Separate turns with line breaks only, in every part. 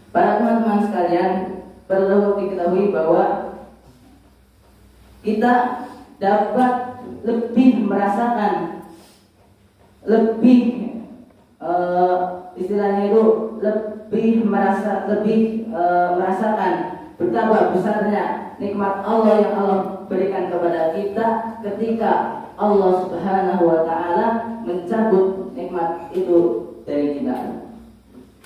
Para teman-teman sekalian, perlu diketahui bahwa kita dapat lebih merasakan, lebih istilahnya itu lebih merasakan betapa besarnya nikmat Allah yang Allah berikan kepada kita ketika Allah Subhanahu wa Ta'ala mencabut nikmat itu dari kita.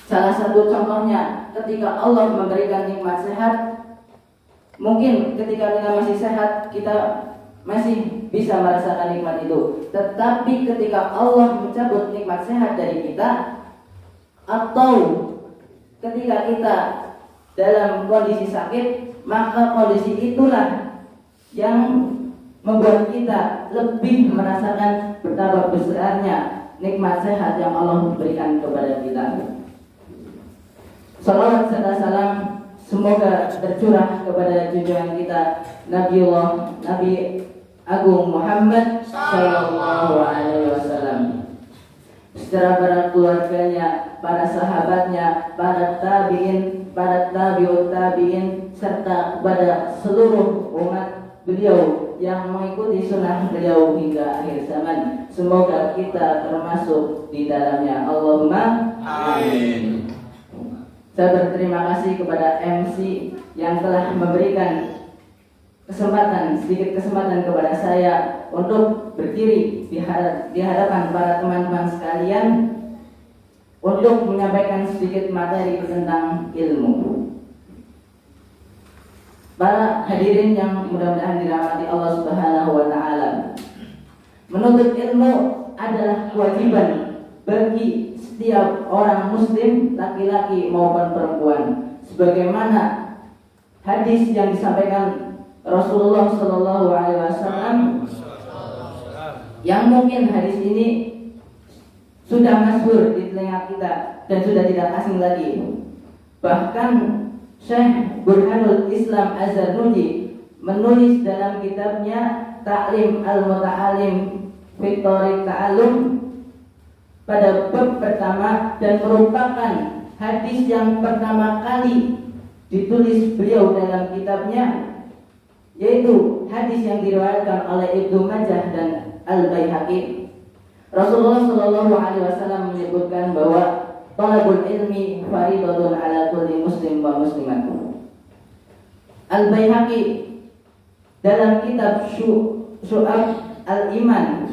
Salah satu contohnya ketika Allah memberikan nikmat sehat, mungkin ketika kita masih sehat kita masih bisa merasakan nikmat itu. Tetapi ketika Allah mencabut nikmat sehat dari kita, atau ketika kita dalam kondisi sakit, maka kondisi itulah yang membuat kita lebih merasakan betapa besarnya nikmat sehat yang Allah berikan kepada kita. Salawat serta salam semoga tercurah kepada junjungan kita Nabi Agung Muhammad Sallallahu Alaihi Wasallam, secara para keluarganya, para sahabatnya, para tabiin, para tabiut tabiin, serta kepada seluruh umat beliau yang mengikuti sunnah beliau hingga akhir zaman. Semoga kita termasuk di dalamnya. Allahumma amin. Saya berterima kasih kepada MC yang telah memberikan sedikit kesempatan kepada saya untuk berdiri di hadapan para teman-teman sekalian untuk menyampaikan sedikit materi tentang ilmu. Para hadirin yang mudah-mudahan dirahmati Allah Subhanahu wa Ta'ala, menuntut ilmu adalah kewajiban bagi setiap orang muslim, laki-laki maupun perempuan, sebagaimana hadis yang disampaikan Rasulullah Shallallahu Alaihi Wasallam, yang mungkin hadis ini sudah masyhur di telinga kita dan sudah tidak asing lagi. Bahkan Syekh Burhanul Islam Az-Zarnuji menulis dalam kitabnya Ta'lim Al-Muta'alim fi Thariq Ta'allum pada bab pertama, dan merupakan hadis yang pertama kali ditulis beliau dalam kitabnya, yaitu hadis yang diriwayatkan oleh Ibnu Majah dan Al-Baihaqi. Rasulullah Shallallahu Alaihi Wasallam menyebutkan bahwa talabul ilmi faridatun ala kulli muslim wa muslimat. Al-Baihaqi dalam kitab Syu'ab Al-Iman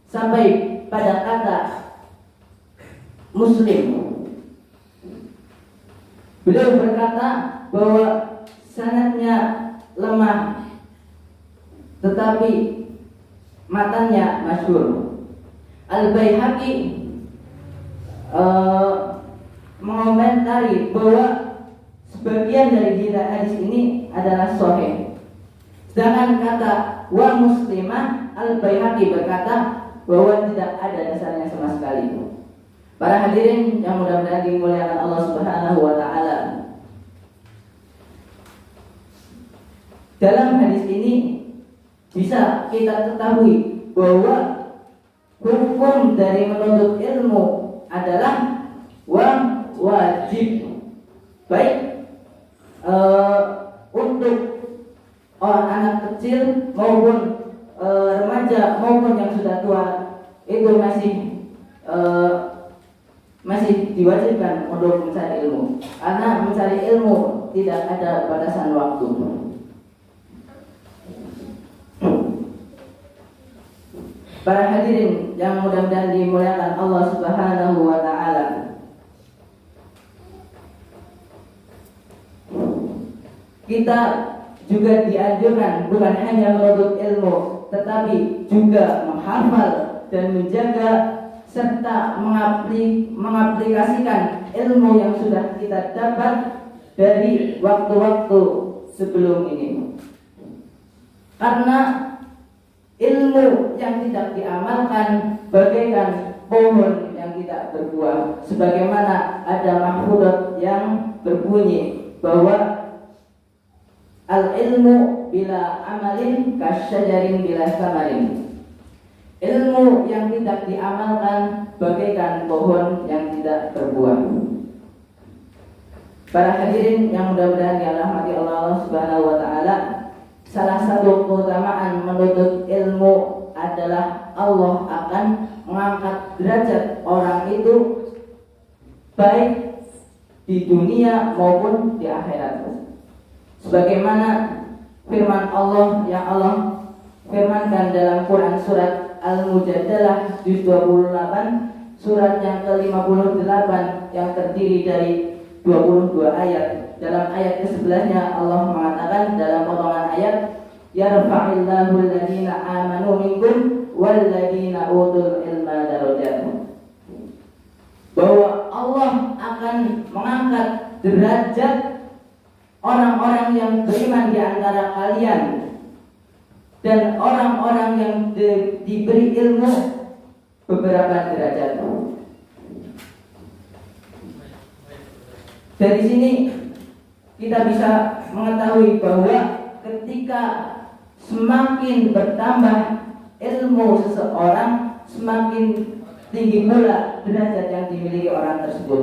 sampai pada kata muslim. Beliau berkata bahwa sanadnya lemah tetapi matanya masyhur. Al-Baihaqi mengomentari bahwa sebagian dari hadis ini adalah sahih. Sedangkan kata wa muslimah, Al-Baihaqi berkata bahwa tidak ada dasarnya sama sekali. Para hadirin yang mudah-mudahan dimuliakan Allah Subhanahu wa Ta'ala, dalam hadis ini bisa kita ketahui bahwa hukum dari menuntut ilmu adalah wajib, baik untuk orang anak kecil maupun remaja maupun yang sudah tua, itu masih diwajibkan untuk mencari ilmu, karena mencari ilmu tidak ada batasan waktu. Para hadirin yang mudah-mudahan dimuliakan Allah Subhanahu wa Ta'ala, kita juga dianjurkan bukan hanya menuntut ilmu, tetapi juga menghafal dan menjaga serta mengaplikasikan ilmu yang sudah kita dapat dari waktu-waktu sebelum ini. Karena ilmu yang tidak diamalkan bagaikan pohon yang tidak berbuah, sebagaimana ada mahfudat yang berbunyi bahwa al-ilmu bila amalin kasyajarin bila samarin. Ilmu yang tidak diamalkan bagaikan pohon yang tidak berbuah. Para hadirin yang mudah-mudahan dirahmati Allah Subhanahu wa taala, salah satu keutamaan menuntut ilmu adalah Allah akan mengangkat derajat orang itu baik di dunia maupun di akhirat. Sebagaimana firman Allah yang Allah firmankan dalam Quran surat Al-Mujadalah juz 28, surat yang ke-58 yang terdiri dari 22 ayat. Dalam ayat ke-11-nya Allah mengatakan dalam potongan ayat, yarfa'illahu alladhina amanu minkum walladhina utul ilma darajat. Bahwa Allah akan mengangkat derajat orang-orang yang beriman di antara kalian dan orang-orang yang diberi ilmu beberapa derajat. Dari sini kita bisa mengetahui bahwa ketika semakin bertambah ilmu seseorang, semakin tinggi pula derajat yang dimiliki orang tersebut.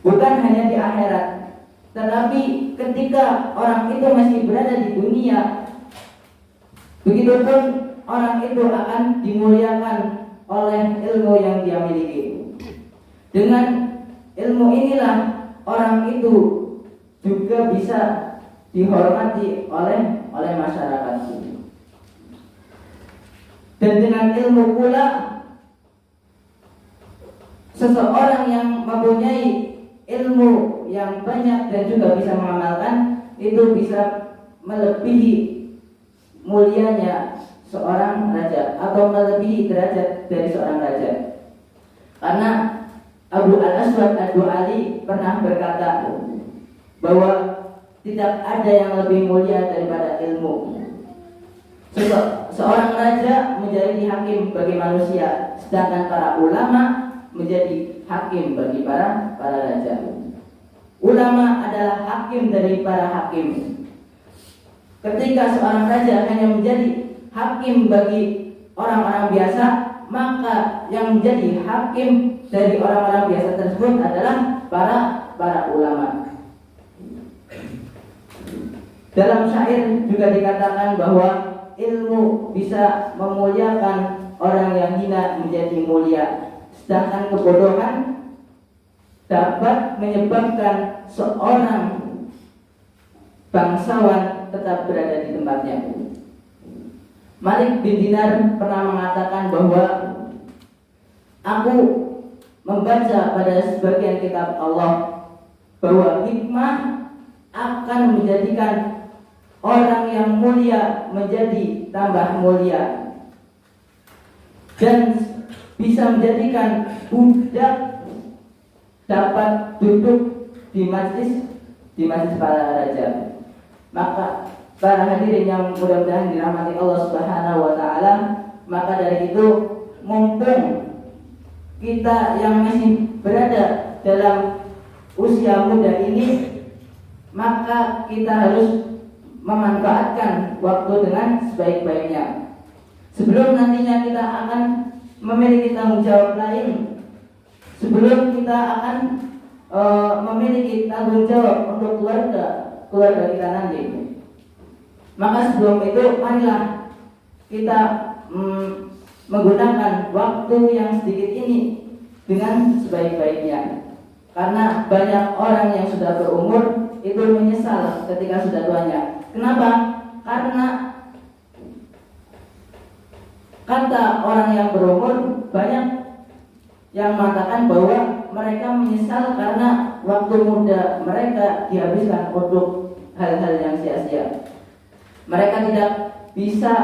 Bukan hanya di akhirat, tetapi ketika orang itu masih berada di dunia, begitupun orang itu akan dimuliakan oleh ilmu yang dia miliki. Dengan ilmu inilah orang itu juga bisa dihormati oleh masyarakat. Dan dengan ilmu pula seseorang yang mempunyai ilmu yang banyak dan juga bisa mengamalkan itu bisa melebihi mulianya seorang raja atau melebihi derajat dari seorang raja. Karena Abu Al-Aswad Ad-Du'ali pernah berkata bahwa tidak ada yang lebih mulia daripada ilmu. Seorang raja menjadi hakim bagi manusia, sedangkan para ulama menjadi hakim bagi para raja. Ulama adalah hakim dari para hakim. Ketika seorang raja hanya menjadi hakim bagi orang-orang biasa, maka yang menjadi hakim dari orang-orang biasa tersebut adalah para ulama. Dalam syair juga dikatakan bahwa ilmu bisa memuliakan orang yang hina menjadi mulia, sedangkan kebodohan dapat menyebabkan seorang bangsawan tetap berada di tempatnya. Malik bin Dinar pernah mengatakan bahwa aku membaca pada sebagian kitab Allah bahwa hikmah akan menjadikan orang yang mulia menjadi tambah mulia dan bisa menjadikan budak dapat duduk di majlis para raja. Maka para hadirin yang mudah-mudahan dirahmati Allah Subhanahu wa taala, maka dari itu mumpung kita yang masih berada dalam usia muda ini, maka kita harus memanfaatkan waktu dengan sebaik-baiknya. Sebelum nantinya kita akan memiliki tanggung jawab lain, sebelum kita akan memiliki tanggung jawab untuk keluarga kita nanti, maka sebelum itu marilah kita menggunakan waktu yang sedikit ini dengan sebaik-baiknya. Karena banyak orang yang sudah berumur itu menyesal ketika sudah tuanya. Kenapa? Karena kata orang yang berumur, banyak yang mengatakan bahwa mereka menyesal karena waktu muda mereka dihabiskan untuk hal-hal yang sia-sia. Mereka tidak bisa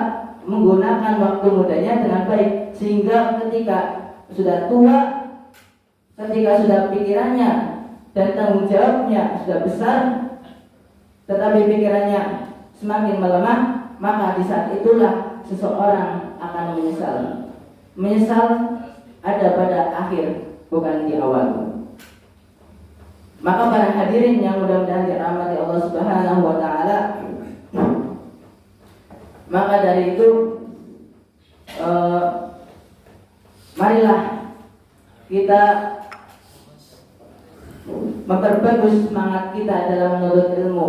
menggunakan waktu mudanya dengan baik, sehingga ketika sudah tua, ketika sudah pikirannya dan tanggung jawabnya sudah besar, tetapi pikirannya semakin melemah, maka di saat itulah seseorang akan menyesal. Menyesal ada pada akhir, bukan di awal. Maka para hadirin yang mudah-mudahan dirahmati Allah Subhanahu wa taala, maka dari itu marilah kita memperbagus semangat kita dalam menuntut ilmu.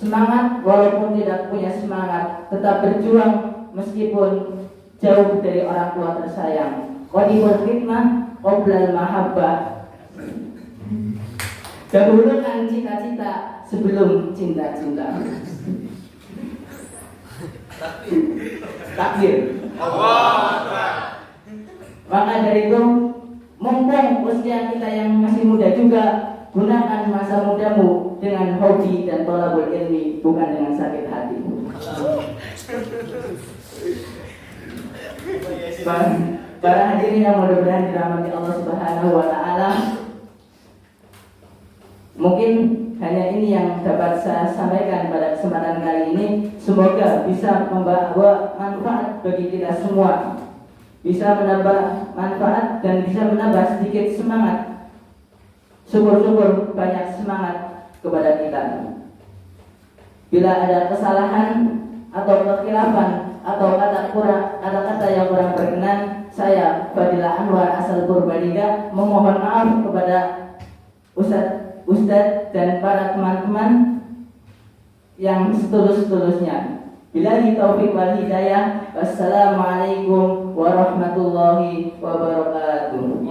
Semangat walaupun tidak punya semangat, tetap berjuang meskipun jauh dari orang tua tersayang. Qadimul khidmah qoblal mahabbah. Dahulukan cita-cita sebelum cinta-cinta. Takbir. Maka dari itu, mumpung usia kita yang masih muda juga, gunakan masa mudamu dengan hobi dan thalabul ilmi, bukan dengan sakit hati. Para hadirin yang mudah-mudahan dirahmati Allah Subhanahu wa taala. Mungkin hanya ini yang dapat saya sampaikan pada kesempatan kali ini. Semoga bisa membawa manfaat bagi kita semua, bisa menambah manfaat dan bisa menambah sedikit semangat. Syukur-syukur banyak semangat kepada kita. Bila ada kesalahan atau kekhilafan atau kata-kata yang kurang berkenan, saya Fadilah Anwar asal Purbalingga memohon maaf kepada Ustadz dan para teman-teman yang setulus-tulusnya. Billahi taufiq wal hidayah. Wassalamualaikum warahmatullahi wabarakatuh.